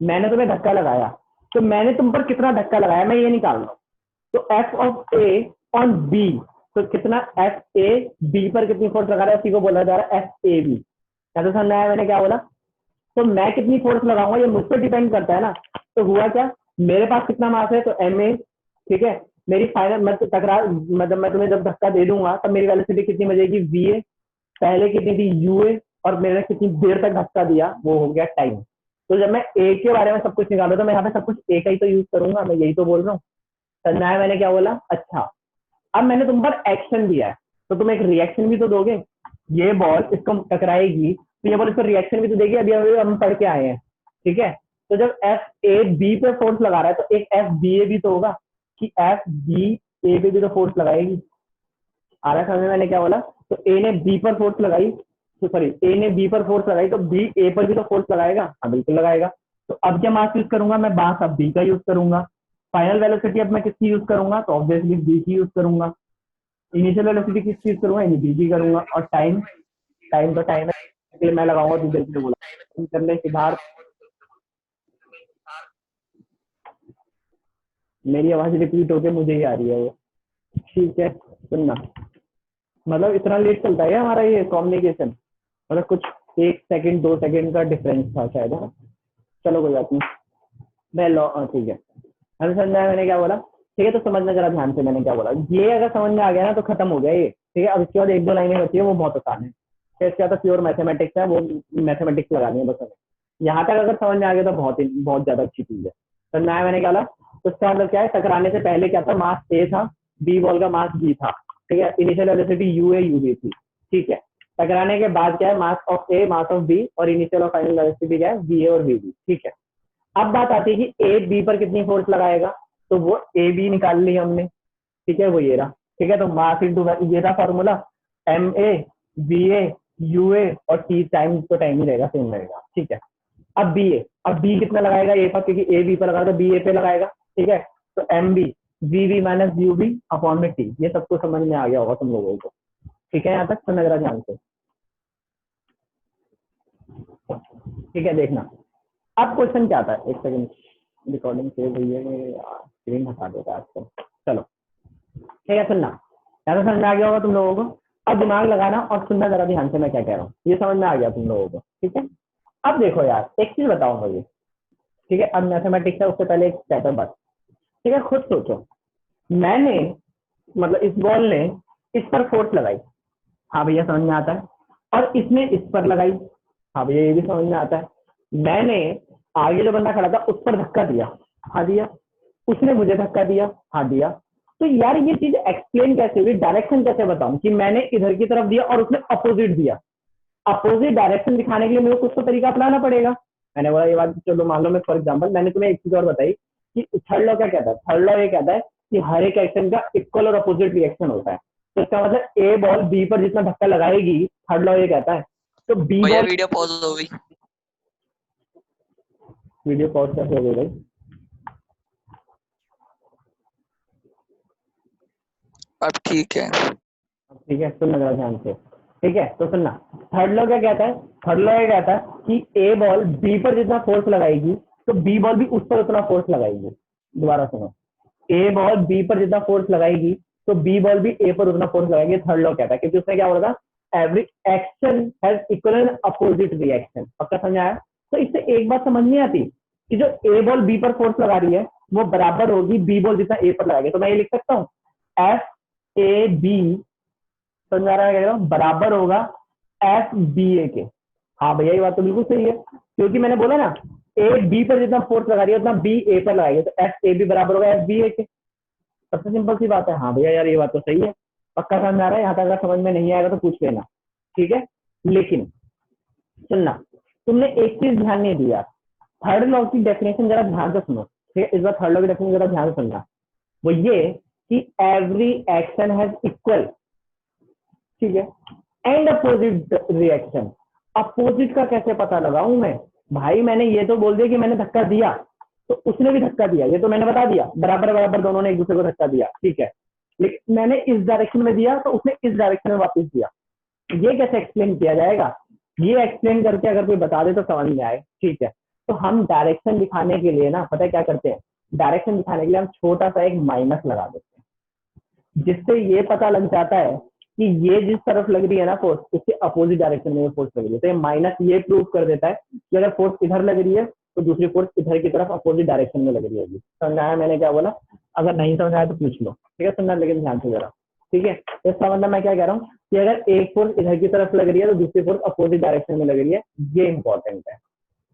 मैंने तुम्हें धक्का लगाया, तो मैंने तुम पर कितना धक्का लगाया मैं ये निकाल रहा हूँ। तो F of A on B, तो कितना एफ ए बी पर कितनी फोर्स लगा रहा है, उसी को बोला जा रहा है एफ ए बी। क्या तो समझ आया मैंने क्या बोला? तो मैं कितनी फोर्स लगाऊंगा ये मुझ पर डिपेंड करता है ना। तो हुआ क्या, मेरे पास कितना मास है, तो एम ए, ठीक है, मेरी फाइनल मैं टकरा, मतलब मैं तुम्हें जब धक्का दे दूंगा तब मेरी वेलोसिटी कितनी बजेगी, वी ए, पहले कितनी थी यू ए, और मैंने कितनी देर तक धक्का दिया वो हो गया टाइम। तो जब मैं ए के बारे में सब कुछ निकालू तो मैं यहाँ पे सब कुछ ए का ही तो यूज करूंगा, मैं यही तो बोल रहा हूँ। समझना है मैंने क्या बोला? अच्छा, अब मैंने तुम पर एक्शन दिया है तो तुम एक रिएक्शन भी तो दोगे। ये बॉल इसको टकराएगी तो ये बॉल इसको रिएक्शन भी तो देगी, अभी अभी हम पढ़ के आए हैं, ठीक है। तो जब एफ ए बी पे फोर्स लगा रहा है तो एक एफ बी ए भी तो होगा कि एफ बी ए पे भी तो फोर्स लगाएगी। आ रहा है समझ में मैंने क्या बोला? तो ए ने बी पर फोर्स लगाई, तो सॉरी ए ने बी पर फोर्स लगाई तो बी ए पर भी तो फोर्स लगाएगा। हाँ बिल्कुल लगाएगा। तो अब क्या मास यूज करूंगा मैं? मास अब बी का यूज करूंगा। फाइनल वेलोसिटी अब मैं किसकी यूज करूंगा? तो ऑब्वियसली बी की यूज करूंगा। इनिशियल वेलोसिटी किसकी यूज करूंगा? बी की करूंगा। और टाइम, टाइम तो टाइम है इसलिए मैं लगाऊंगा दूसरे के लिए बोला करने सिद्धार्थ। मेरी आवाज रिपीट होके मुझे ही आ रही है वो, ठीक है। सुनना, मतलब इतना लेट चलता है हमारा ये कम्युनिकेशन, मतलब कुछ 1 सेकंड 2 सेकंड का डिफरेंस था शायद। चलो कोई बात नहीं, मैं लॉ ठीक है। हमें समझ में आया मैंने क्या बोला? ठीक है, तो समझना जरा ध्यान से मैंने क्या बोला। ये अगर समझ में आ गया ना तो खत्म हो गया ये, ठीक है। अब इसके बाद 1-2 लाइनें बची है वो बहुत आसान है, तो इसके बाद प्योर मैथमेटिक्स है, वो मैथमेटिक्स लगानी है बस हमें। यहाँ तक अगर समझ में आ गया तो बहुत ज्यादा अच्छी चीज है। समझ में आया मैंने क्या बोला? तो इसका मतलब क्या है, टकराने से पहले क्या था, मास ए था, बी बॉल का मास बी था, ठीक है, initial velocity U A U B थी, ठीक है। टकराने के बाद क्या है, mass of A mass of B, और इनिशियल और फाइनल वेलोसिटी क्या है, वी ए और वी बी, ठीक है। अब बात आती है कि ए बी पर कितनी फोर्स लगाएगा, तो वो ए बी निकाल ली हमने, ठीक है, वो ये रहा, ठीक है। तो मास इंटू ये था formula, m a b a you a और टी, टाइम तो टाइम ही रहेगा, सेम रहेगा, ठीक है। अब बी ए, अब बी कितना लगाएगा ए पर, क्योंकि ए बी पर लगा तो बी ए पे लगाएगा, ठीक है। तो M B we B minus you B upon में टी, ये सबको समझ में आ गया होगा तुम लोगों को, ठीक है। यहाँ तक समझ रहा ध्यान से, ठीक है। देखना अब क्वेश्चन क्या आता है, एक सेकंड, रिकॉर्डिंग सेव हुई है, स्क्रीन हटा देता है आजकल। चलो ठीक है, सुनना, क्या समझ में आ गया होगा तुम लोगों को। अब दिमाग लगाना और सुनना जरा ध्यान से मैं क्या कह रहा हूँ, ये समझ में आ गया तुम लोगों को, ठीक है। अब देखो यार, एक चीज बताओ मुझे, ठीक है, अब मैथमेटिक्स है उससे पहले एक चैप्टर बात, ठीक है। खुद सोचो, मैंने मतलब इस बॉल ने इस पर फोर्स लगाई, हाँ भैया समझ में आता है, और इसने इस पर लगाई, हाँ भैया ये भी समझ में आता है। मैंने आगे जो बंदा खड़ा था उस पर धक्का दिया, हाँ दिया, उसने मुझे धक्का दिया, हाँ दिया। तो यार ये चीज एक्सप्लेन कैसे हुई, डायरेक्शन कैसे बताऊं कि मैंने इधर की तरफ दिया और उसने अपोजिट दिया। अपोजिट डायरेक्शन दिखाने के लिए मेरे को कुछ तो तरीका अपनाना पड़ेगा। मैंने बोला ये बात चलो मान लो, मैं फॉर एग्जाम्पल मैंने तुम्हें एक चीज और बताई कि थर्ड लॉ क्या कहता है, थर्ड लॉ ये कहता है कि हर एक एक्शन का इक्वल और अपोजिट रिएक्शन होता है। तो इसका मतलब ए बॉल बी पर जितना धक्का लगाएगी, थर्ड लॉ ये कहता है, तो बी बॉल, वीडियो पॉज हो गई, वीडियो पॉज कैसे हो गई भाई? अब ठीक है। ठीक है, सुनना जरा ध्यान से, ठीक है। तो सुनना, थर्ड लॉ क्या कहता है, थर्ड लॉ ये कहता है कि ए बॉल बी पर जितना फोर्स लगाएगी तो बी बॉल भी उस पर उतना फोर्स लगाएगी। दोबारा सुनो, ए बॉल बी पर जितना फोर्स लगाएगी तो बी बॉल भी ए पर उतना फोर्स लगाएगी, थर्ड लॉ कहता है, क्योंकि उसने क्या बोला था, every action has equal and opposite reaction. पक्का समझ आया? तो इससे एक बात समझ नहीं आती कि जो ए बॉल बी पर फोर्स लगा रही है वो बराबर होगी बी बॉल जितना ए पर लगाएगी। तो मैं ये लिख सकता हूँ एफ ए बी, समझ आ रहा है, बराबर होगा एफ बी ए के। हाँ भैया ये बात तो बिल्कुल सही है, क्योंकि मैंने बोला ना ए बी पर जितना फोर्स लगा रही है उतना बी ए पर लगाएगी, तो एफ ए बी बराबर होगा एफ बी ए के। सबसे सिंपल सी बात है। हाँ भैया यार ये बात तो सही है, पक्का समझ आ रहा है। यहाँ तक अगर समझ में नहीं आएगा तो पूछ लेना, ठीक है। लेकिन सुनना, तुमने एक चीज ध्यान नहीं दिया, थर्ड लॉ की डेफिनेशन जरा ध्यान से सुनो, ठीक है। इस बार थर्ड लॉ की डेफिनेशन जरा ध्यान से सुनना, वो ये कि एवरी एक्शन हैज इक्वल ठीक है। एंड अपोजिट रिएक्शन, अपोजिट का कैसे पता लगाऊं मैं? भाई मैंने ये तो बोल दिया कि मैंने धक्का दिया, तो उसने भी धक्का दिया, ये तो मैंने बता दिया, बराबर बराबर दोनों ने एक दूसरे को धक्का दिया, ठीक है। लेकिन मैंने इस डायरेक्शन में दिया तो उसने इस डायरेक्शन में वापस दिया, ये कैसे एक्सप्लेन किया जाएगा? ये एक्सप्लेन करके अगर कोई बता दे तो समझ में आए, ठीक है। तो हम डायरेक्शन दिखाने के लिए ना पता है क्या करते हैं, डायरेक्शन दिखाने के लिए हम छोटा सा एक माइनस लगा देते हैं, जिससे ये पता लग जाता है कि ये जिस तरफ लग रही है ना फोर्स, उसके अपोजिट डायरेक्शन में फोर्स लग रही है। तो ये माइनस ये प्रूव कर देता है कि अगर फोर्स इधर लग रही है तो दूसरी फोर्स इधर की तरफ अपोजिट डायरेक्शन में लग रही होगी। समझाया मैंने क्या बोला? अगर नहीं समझाया तो पूछ लो, ठीक है। सुनना लेकिन ध्यान से जरा, ठीक है। तो इसका मतलब मैं क्या कह रहा हूँ कि अगर एक फोर्स इधर की तरफ लग रही है तो दूसरी फोर्स अपोजिट डायरेक्शन में लग रही है, ये इंपॉर्टेंट है।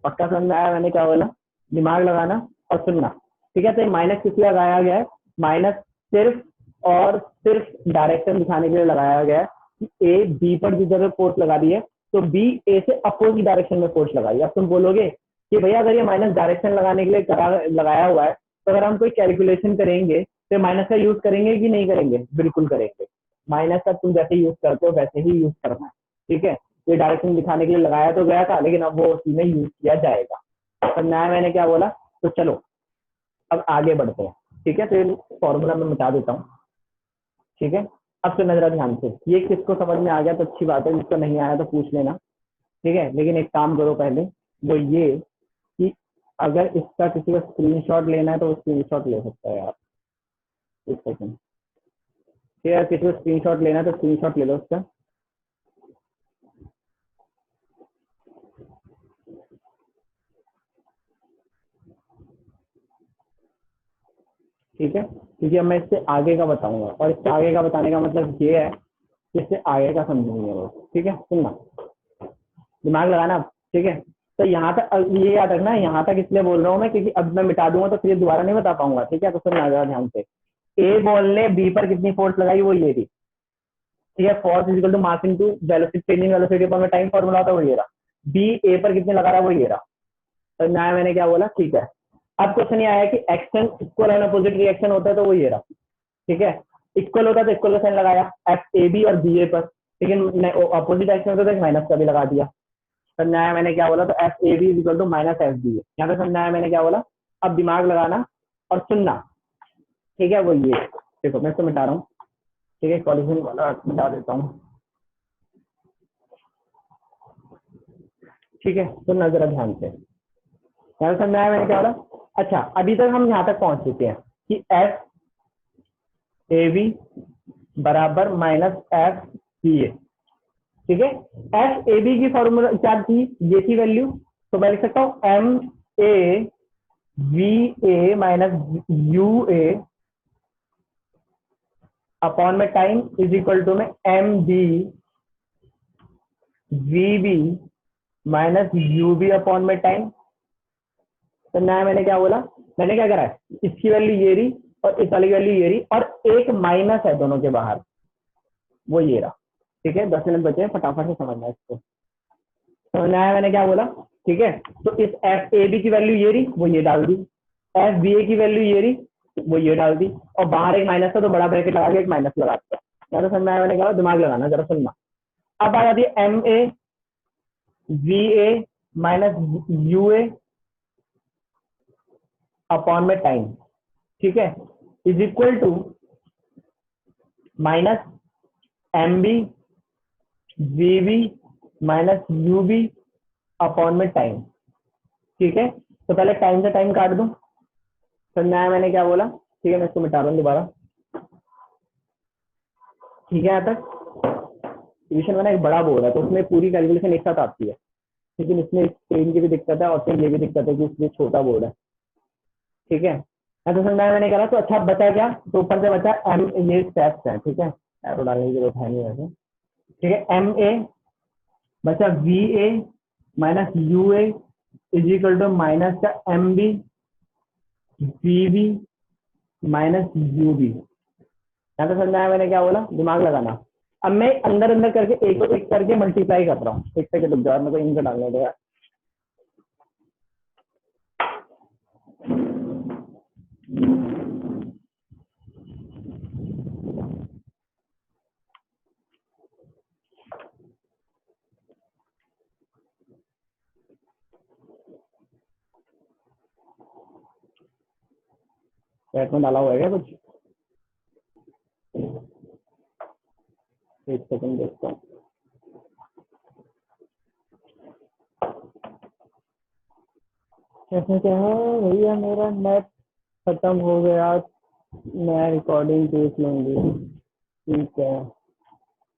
पक्का समझ में आया मैंने क्या बोला? दिमाग लगाना और सुनना, ठीक है। तो माइनस किस लिए लगाया गया है? माइनस सिर्फ और सिर्फ डायरेक्शन दिखाने के लिए लगाया गया है कि ए बी पर जिस जगह फोर्स लगा रही है तो बी ए से अपोजिट डायरेक्शन में फोर्स लगाई। अब तुम बोलोगे कि भैया अगर ये माइनस डायरेक्शन लगाने के लिए लगाया हुआ है तो अगर हम कोई कैलकुलेशन करेंगे तो माइनस का यूज करेंगे कि नहीं करेंगे? बिल्कुल करेंगे। माइनस का तुम जैसे यूज करते हो वैसे ही यूज करना है, ठीक है। ये डायरेक्शन दिखाने के लिए लगाया तो गया था, लेकिन अब वो उसी में यूज किया जाएगा। समझाया मैंने क्या बोला? तो चलो अब आगे बढ़ते हैं, ठीक है। तो ये फॉर्मूला मैं मिटा देता हूँ, ठीक है। अब तो नजर ध्यान से, ये किसको समझ में आ गया तो अच्छी बात है, जिसको नहीं आया तो पूछ लेना, ठीक है। लेकिन एक काम करो पहले, वो ये कि अगर इसका किसी को स्क्रीनशॉट लेना है तो वो स्क्रीनशॉट ले सकता है यार, एक सेकंड, ठीक है। किसी को स्क्रीनशॉट लेना है तो स्क्रीनशॉट ले लो उसका, ठीक है। क्योंकि अब मैं इससे आगे का बताऊंगा और इससे आगे का बताने का मतलब ये है कि इससे आगे का समझेंगे लोग, ठीक है। सुनना, दिमाग लगाना, ठीक है। तो यहाँ तक ये याद रखना, यहाँ तक इसलिए बोल रहा हूँ मैं क्योंकि अब मैं मिटा दूंगा तो फिर दोबारा नहीं बता पाऊंगा, ठीक है। तो सुनना जरा ध्यान से, ए बॉल ने बी पर कितनी फोर्स लगाई वो ये थी, ठीक है। Force is equal to mass into velocity, changing velocity पर टाइम फॉर्मूला होता है वो ये रहा। बी ए पर कितने लगा रहा है वो ये रहा। तो नया मैंने क्या बोला, ठीक है। अब क्वेश्चन ये आया कि action equal and opposite reaction होता है तो वो ये रहा, ठीक है। इक्वल होता है तो इक्वल का साइन लगाया एफ ए बी और बी ए पर, लेकिन अपोजिट एक्शन होता है तो माइनस का भी लगा दिया। समझाया मैंने क्या बोला? तो f a b is equal to minus f b a, यहाँ पे समझाया मैंने क्या बोला? अब दिमाग लगाना और सुनना, ठीक है। वो ये देखो मैं इसको मिटा रहा हूँ, ठीक है। कॉलिजन वाला मिटा देता हूँ, ठीक है। सुनना जरा ध्यान से, यहाँ समझाया मैंने क्या बोला? अच्छा, अभी तक हम यहाँ तक पहुंच चुके हैं कि एफ ए बी बराबर माइनस एफ बी ए, ठीक है। एफ ए बी की फॉर्मूला क्या थी? ये थी वैल्यू, तो मैं लिख सकता हूँ M A V A minus you A upon में टाइम इज इक्वल टू में M B we B minus you B upon में टाइम। तो नया मैंने क्या बोला? मैंने क्या करा है, इसकी वैल्यू ये रही और इस वाली की वैल्यू ये रही और एक माइनस है दोनों के बाहर, वो ये रहा, ठीक है। 10 मिनट बचे हैं, फटाफट से समझना इसको। तो नया मैंने क्या बोला, ठीक है। तो इस एफ ए बी की वैल्यू ये रही, वो ये डाल दी, एफ बी ए की वैल्यू ये रही, वो ये डाल दी, और बाहर एक माइनस था तो बड़ा ब्रैकेट लगा के एक माइनस लगा दिया। या तो समझ में आया मैंने क्या? दिमाग लगाना जरा, सुनना। अब आ जाती है M A V A minus you A upon में टाइम, ठीक है, is equal to minus M B we B minus you B upon में टाइम, ठीक है। तो पहले टाइम से टाइम काट दूं, समझ में आया मैंने क्या बोला? ठीक है, मैं इसको मिटा रहा हूँ दोबारा, ठीक है। यहाँ तक डिविजन में ना एक बड़ा बोर्ड है तो उसमें पूरी कैलकुलेशन एक साथ आती है, लेकिन इसमें स्क्रीन की भी दिक्कत है और फिर ये भी दिक्कत है कि इसमें छोटा बोर्ड है, ठीक है। मैं तो समझ में आया मैंने कहा। तो अच्छा बचा क्या? तो ऊपर से बचा एम, ये स्टेप्स हैं, ठीक है। एरो डालने की जरूरत है नहीं वैसे, ठीक है। एम ए बचा v A minus you a is equal to minus का M B we B minus you b. यहाँ पे समझ में आया मैंने क्या बोला? दिमाग लगाना। अब मैं अंदर अंदर करके एक करके मल्टीप्लाई कर रहा हूँ, एक सेकंड रुक जाओ, मेरे को इनका डालने दो यार। चैट में डाला हुआ है क्या कुछ? एक सेकंड देखता हूँ। कैसे क्या है भैया, मेरा नेट खत्म हो गया, मैं रिकॉर्डिंग देख लूंगी। ठीक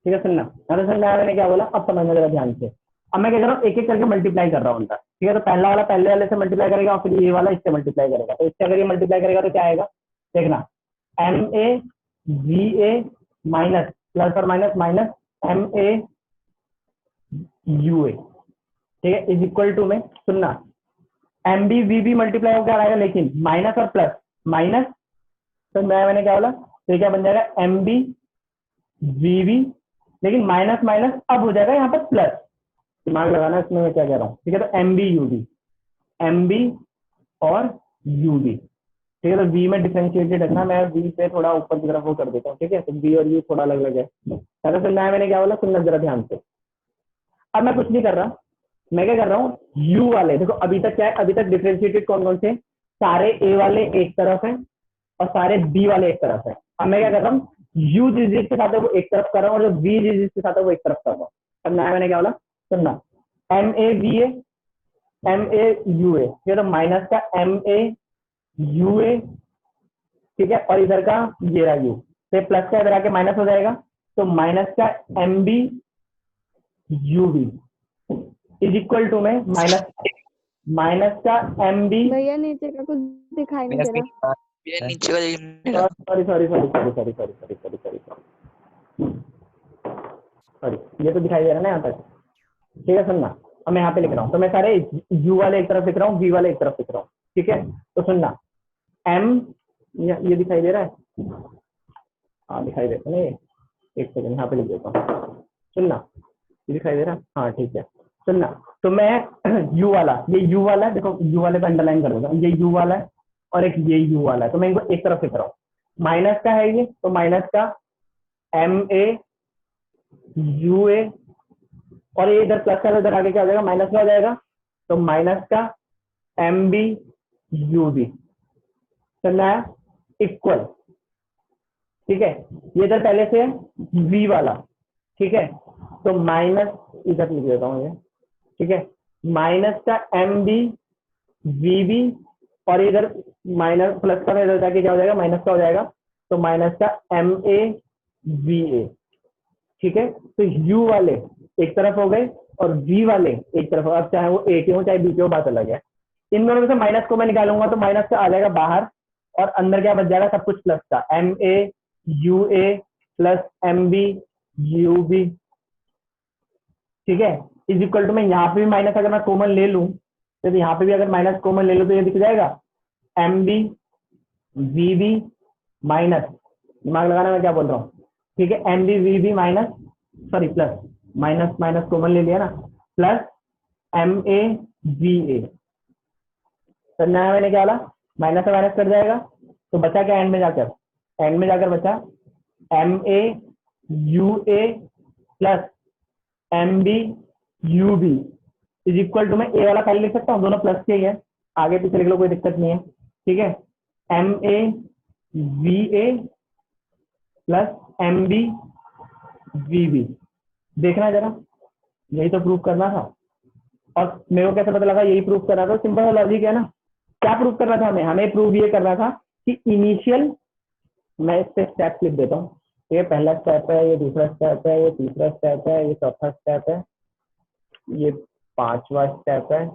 है सुनना। अरे सर मैंने क्या बोला, अब समझना जरा ध्यान से। अब मैं क्या कर रहा हूँ, एक एक करके मल्टीप्लाई कर रहा हूँ उनका। ठीक है, तो पहला वाला पहले वाले से मल्टीप्लाई करेगा और फिर ये वाला इससे मल्टीप्लाई करेगा। तो इससे अगर ये मल्टीप्लाई करेगा तो क्या आएगा, देखना, m A V A minus plus और minus minus m A you a, ठीक है, इज इक्वल टू में सुनना, m B we b multiply होकर आएगा, लेकिन माइनस और प्लस माइनस, तो मैंने क्या बोला, तो क्या बन जाएगा, एम बी वी बी, लेकिन माइनस माइनस अब हो जाएगा यहाँ पर प्लस। दिमाग लगाना इसमें मैं क्या कह रहा हूँ। ठीक है, तो M B U B, M B और यू बी। ठीक है, तो वी में डिफरेंशिएटेड रखना, मैं वी पे थोड़ा ऊपर की तरफ वो कर देता हूँ। ठीक है, तो बी और यू थोड़ा अलग अलग है। तो मैंने क्या बोला, सुनना जरा ध्यान से। अब मैं कुछ नहीं कर रहा, मैं क्या कर रहा हूँ, यू वाले देखो अभी तक क्या है, अभी तक डिफरेंशिएटेड कौन कौन से, सारे ए वाले एक तरफ है और सारे बी वाले एक तरफ है। अब मैं क्या कर रहा हूँ, यू जिस के साथ है वो एक तरफ कर रहा हूँ और जो बी जिस के साथ है वो एक तरफ कर रहा हूँ। अब मैंने क्या बोला, सुनना, m a b a m A you a, ये तो माइनस का एम ए यू ए, ठीक है, और इधर का ये रहा यू, तो प्लस का इधर आके माइनस हो जाएगा, तो माइनस का M B U B is equal to में माइनस का एम बी, भैया नीचे का कुछ दिखाई नहीं दे रहा। ये नीचे का लिखने का। Sorry sorry sorry sorry sorry sorry sorry sorry sorry sorry, ये तो दिखाई दे रहा है ना यहाँ तक। ठीक है, सुनना, अब मैं यहाँ पे लिख रहा हूँ, तो मैं सारे यू वाले एक तरफ लिख रहा हूँ, वी वाले एक तरफ लिख रहा हूँ। ठीक है, तो सुनना, एम ये दिखाई दे रहा है, हाँ दिखाई दे रहा है, एक सेकंड यहाँ पे लिख देता हूँ। सुनना, ये दिखाई दे रहा है, हाँ ठीक है, सुनना, तो मैं यू वाला, ये यू वाला है, देखो यू वाले पे अंडरलाइन कर देता हूँ, ये यू वाला है और एक ये यू वाला है, तो मैं इनको एक तरफ लिख रहा हूँ। माइनस का है ये, तो माइनस का एम ए यू ए, और ये इधर प्लस का इधर आगे क्या हो जाएगा, माइनस का हो जाएगा, तो माइनस का एम बी यू बी, करना है इक्वल। ठीक है, ये इधर पहले से है वी वाला, ठीक है, तो माइनस इधर लिख देता हूँ ये, ठीक है, माइनस का एम बी वी बी, और इधर माइनस प्लस का इधर जाके क्या हो जाएगा, माइनस का हो जाएगा, तो माइनस का एम ए वी ए। ठीक है, तो यू वाले एक तरफ हो गए और वी वाले एक तरफ, अब चाहे वो ए के हो चाहे बी के हो, बात अलग है। इन दोनों में से माइनस को मैं निकालूंगा तो माइनस का आ जाएगा बाहर और अंदर क्या बच जाएगा, सब कुछ प्लस का, M A you A plus M B U B. ठीक है, इज इक्वल टू में यहाँ पे भी माइनस अगर मैं कॉमन ले लूं, तो यहाँ पे भी अगर माइनस कॉमन ले लूं तो ये दिख जाएगा M B we B minus, दिमाग लगाना मैं क्या बोल रहा हूँ। ठीक है, M B we B minus, sorry plus, minus minus common ले लिया ना, plus M A V A, तो नया मैंने क्या बोला, माइनस से माइनस कट जाएगा, तो बचा क्या एंड में जाकर, एंड में जाकर बचा M A you A plus M B U B is equal to, मैं ए वाला पहले लिख सकता हूँ, दोनों प्लस के ही है, आगे पीछे लिख लो कोई दिक्कत नहीं है। ठीक है, M A V A plus M B we B, देखना जरा, यही तो प्रूफ करना था। और मेरे को कैसे पता लगा यही प्रूफ करना था, सिंपल लॉजिक है ना। क्या प्रूफ करना था हमें प्रूफ ये करना था कि इनिशियल, मैं इस पे स्टेप लिख देता हूँ, ये पहला स्टेप है, ये दूसरा स्टेप है, ये तीसरा स्टेप है, ये चौथा स्टेप है, ये पांचवा स्टेप है,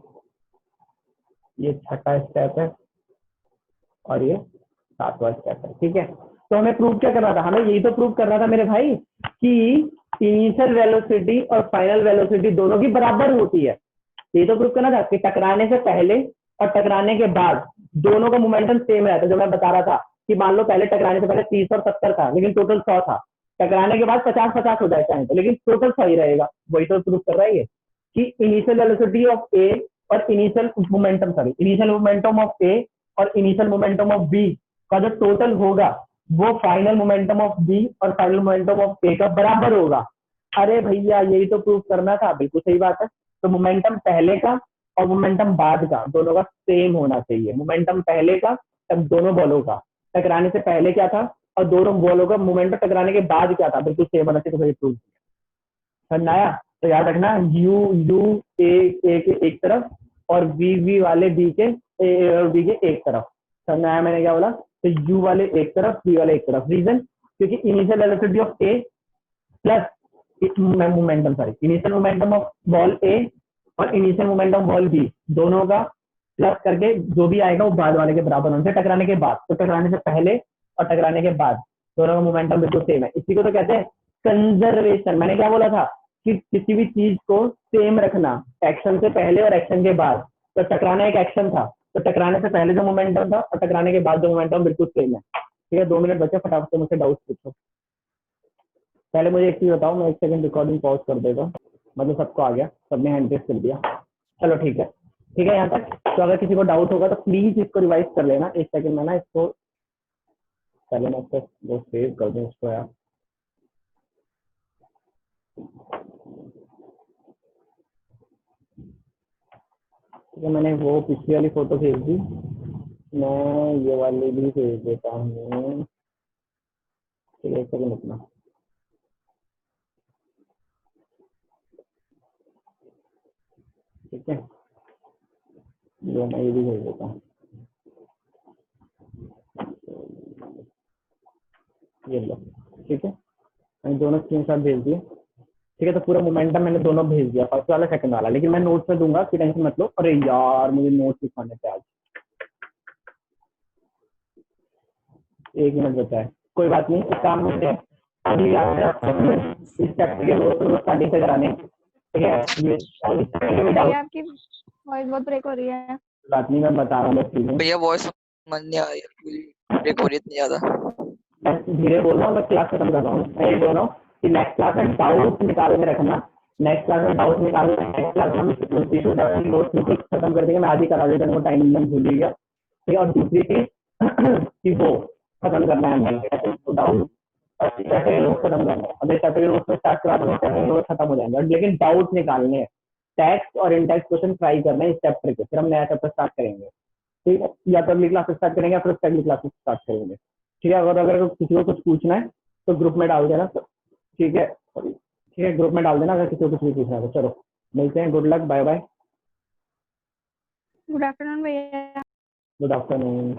ये छठा स्टेप है और ये सातवां स्टेप है। ठीक है, तो हमें प्रूव क्या करना था, हमें यही तो प्रूव करना था मेरे भाई कि इनिशियल वेलोसिटी और फाइनल वेलोसिटी दोनों की बराबर होती है। ये तो प्रूव करना था कि टकराने से पहले और टकराने के बाद दोनों का मोमेंटम सेम रहता है। जो मैं बता रहा था कि मान लो पहले टकराने से पहले 30 और 70 था लेकिन टोटल 100 था, टकराने के बाद 50-50 हो जाए चाहे तो, लेकिन टोटल 100 ही रहेगा। वही तो प्रूव कर रहा है ये कि इनिशियल वेलोसिटी ऑफ ए और initial momentum, sorry initial momentum of a और इनिशियल मोमेंटम ऑफ बी का जो टोटल होगा वो फाइनल मोमेंटम ऑफ बी और फाइनल मोमेंटम ऑफ ए का बराबर होगा। अरे भैया यही तो प्रूव करना था, बिल्कुल सही बात है। तो मोमेंटम पहले का और मोमेंटम बाद का दोनों का सेम होना चाहिए। मोमेंटम पहले का तब दोनों बॉलों का टकराने से पहले क्या था और दोनों बॉलों का मोमेंटम टकराने के बाद क्या था, बिल्कुल सेम होना चाहिए, तो प्रूव समझ आया। तो याद रखना यू यू ए के एक तरफ और वी वाले बी के ए और बी के एक तरफ। समझ आया मैंने क्या बोला? तो यू वाले एक तरफ, बी वाले एक तरफ। रीजन क्योंकि initial velocity of a plus momentum, sorry, initial momentum of ball a और इनिशियल मोमेंटम बॉल बी दोनों का प्लस करके जो भी आएगा वो बाद वाले के बराबर होने से, टकराने के बाद। तो टकराने से पहले और टकराने के बाद दोनों का मोमेंटम बिल्कुल सेम है। इसी को तो कहते हैं कंजर्वेशन। मैंने क्या बोला था कि किसी भी चीज को सेम रखना, एक्शन से पहले और एक्शन के बाद। तो टकराना एक एक्शन था, तो टकराने से पहले जो मोमेंटम था और टकराने के बाद जो मोमेंटम बिल्कुल सेम है। ठीक है, 2 मिनट बचे, फटाफट से मुझसे डाउट पूछो। पहले मुझे एक चीज बताओ, मैं 1 सेकंड रिकॉर्डिंग पॉज कर देगा। मतलब सबको आ गया, सबने हैंड रेस कर दिया, चलो ठीक है, ठीक है यहाँ तक। तो अगर किसी को डाउट होगा तो प्लीज इसको रिवाइज कर लेना। 1 सेकंड में ना इसको पहले मैं इसको वो सेव कर दूं इसको यार। ठीक है, मैंने वो पिछली वाली फोटो भेज दी, मैं ये वाली भी भेज देता हूँ। ठीक है, 1 सेकंड रुकना। ठीक है, जो मैं ये भी भेज देता हूँ, ये लो। ठीक है, मैंने दोनों स्क्रीनशॉट भेज दिए। ठीक है, तो पूरा मोमेंटम मैंने दोनों भेज दिया, फर्स्ट वाला सेकंड वाला, लेकिन मैं नोट्स में दूंगा, कि टेंशन मत लो। अरे यार मुझे नोट्स लिखवाने थे आज, 1 मिनट बचा है, कोई बात नहीं, इस काम में अभी इस चैप्टर के नोट्स स्टार्टिंग से कराने। ठीक है, भैया आपकी वॉइस बहुत ब्रेक हो रही है। बात नहीं, मैं बता रहा हूँ बस चीजें। भैया वॉइस समझ नहीं आ रही है, ब्रेक हो रही है इतनी ज्यादा। धीरे बोल रहा हूँ, मैं क्लास खत्म कर रहा हूँ। मैं ये बोल रहा हूँ कि नेक्स्ट क्लास में डाउट निकाल के रखना, नेक्स्ट क्लास में डाउट निकाल, नेक्स्ट क्लास में नोट्स बिल्कुल खत्म कर देंगे। मैं आज ही करा देता हूँ, टाइम एकदम भूल गया। ठीक है, और दूसरी चीज कि वो खत्म करना है डाउट, नोट खत्म करना है। अगर सैटरडे नोट में स्टार्ट करा दो नोट खत्म हो जाएगा, लेकिन डाउट निकालने हैं, टैक्स और इनटैक्स क्वेश्चन ट्राई करना है इस चैप्टर के, फिर हम नया चैप्टर स्टार्ट करेंगे। ठीक है, या तो अगली क्लास स्टार्ट करेंगे या फिर अगली क्लास स्टार्ट करेंगे। ठीक है, अगर किसी को कुछ पूछना है तो ग्रुप में डाल देना। तो ठीक है, ठीक है, ग्रुप में डाल देना अगर किसी को कुछ भी पूछना है तो। चलो मिलते हैं, good luck, bye bye, good afternoon भैया। Good afternoon.